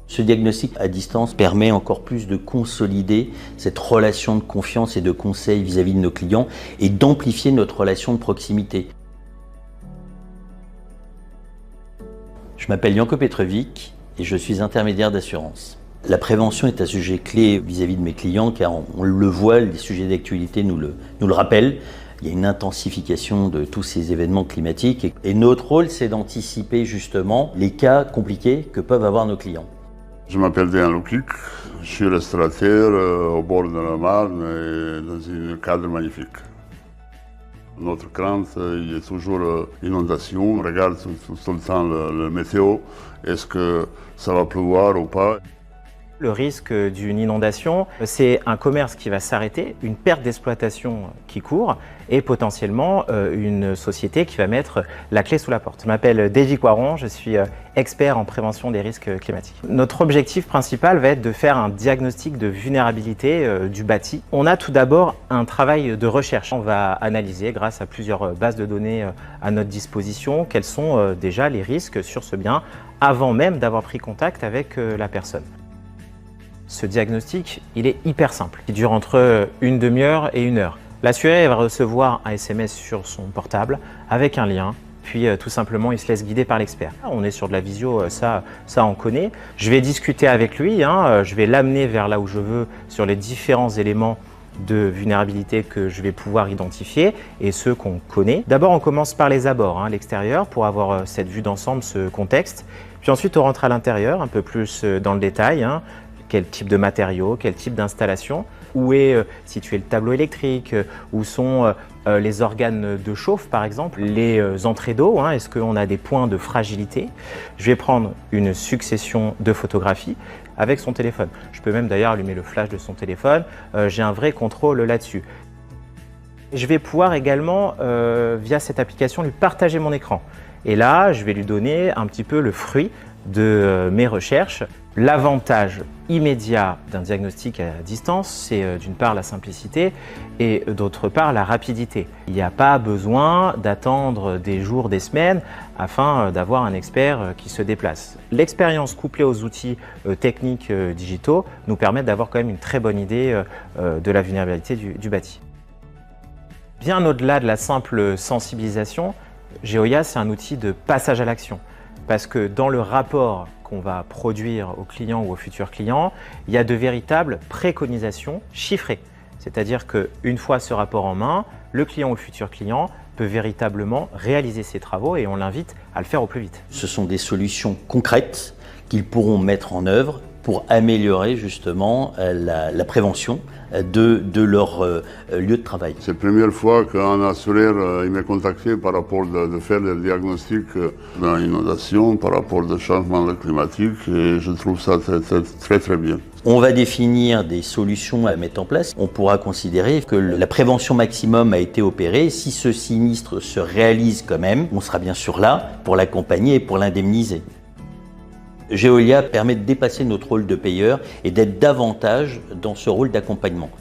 Ce diagnostic à distance permet encore plus de consolider cette relation de confiance et de conseil vis-à-vis de nos clients et d'amplifier notre relation de proximité. Je m'appelle Janko Petrovic et je suis intermédiaire d'assurance. La prévention est un sujet clé vis-à-vis de mes clients car on le voit, les sujets d'actualité nous le rappellent. Il y a une intensification de tous ces événements climatiques et notre rôle c'est d'anticiper justement les cas compliqués que peuvent avoir nos clients. Je m'appelle Dejan Lukic, je suis restaurateur au bord de la Marne et dans un cadre magnifique. Notre crainte, il y a toujours inondation, on regarde tout le temps le météo, est-ce que ça va pleuvoir ou pas. Le risque d'une inondation, c'est un commerce qui va s'arrêter, une perte d'exploitation qui court et potentiellement une société qui va mettre la clé sous la porte. Je m'appelle Davy Coiron, je suis expert en prévention des risques climatiques. Notre objectif principal va être de faire un diagnostic de vulnérabilité du bâti. On a tout d'abord un travail de recherche. On va analyser grâce à plusieurs bases de données à notre disposition quels sont déjà les risques sur ce bien avant même d'avoir pris contact avec la personne. Ce diagnostic, il est hyper simple. Il dure entre une demi-heure et 1 heure. L'assuré va recevoir un SMS sur son portable avec un lien, puis tout simplement il se laisse guider par l'expert. On est sur de la visio, ça on connaît. Je vais discuter avec lui, je vais l'amener vers là où je veux sur les différents éléments de vulnérabilité que je vais pouvoir identifier et ceux qu'on connaît. D'abord on commence par les abords, l'extérieur, pour avoir cette vue d'ensemble, ce contexte. Puis ensuite on rentre à l'intérieur, un peu plus dans le détail. Quel type de matériaux, quel type d'installation, où est situé le tableau électrique, où sont les organes de chauffe par exemple, les entrées d'eau, est-ce qu'on a des points de fragilité. Je vais prendre une succession de photographies avec son téléphone. Je peux même d'ailleurs allumer le flash de son téléphone, j'ai un vrai contrôle là-dessus. Je vais pouvoir également, via cette application, lui partager mon écran. Et là, je vais lui donner un petit peu le fruit de mes recherches. L'avantage immédiat d'un diagnostic à distance, c'est d'une part la simplicité et d'autre part la rapidité. Il n'y a pas besoin d'attendre des jours, des semaines afin d'avoir un expert qui se déplace. L'expérience couplée aux outils techniques digitaux nous permet d'avoir quand même une très bonne idée de la vulnérabilité du bâti. Bien au-delà de la simple sensibilisation, Geoia, c'est un outil de passage à l'action. Parce que dans le rapport qu'on va produire aux clients ou aux futurs clients, il y a de véritables préconisations chiffrées. C'est-à-dire qu'une fois ce rapport en main, le client ou le futur client peut véritablement réaliser ses travaux et on l'invite à le faire au plus vite. Ce sont des solutions concrètes qu'ils pourront mettre en œuvre pour améliorer justement la prévention de leur lieu de travail. C'est la première fois qu'un assureur m'a contacté par rapport de faire le diagnostic d'inondation, par rapport au changement climatique et je trouve ça très bien. On va définir des solutions à mettre en place. On pourra considérer que la prévention maximum a été opérée. Si ce sinistre se réalise quand même, on sera bien sûr là pour l'accompagner et pour l'indemniser. Geoia permet de dépasser notre rôle de payeur et d'être davantage dans ce rôle d'accompagnement.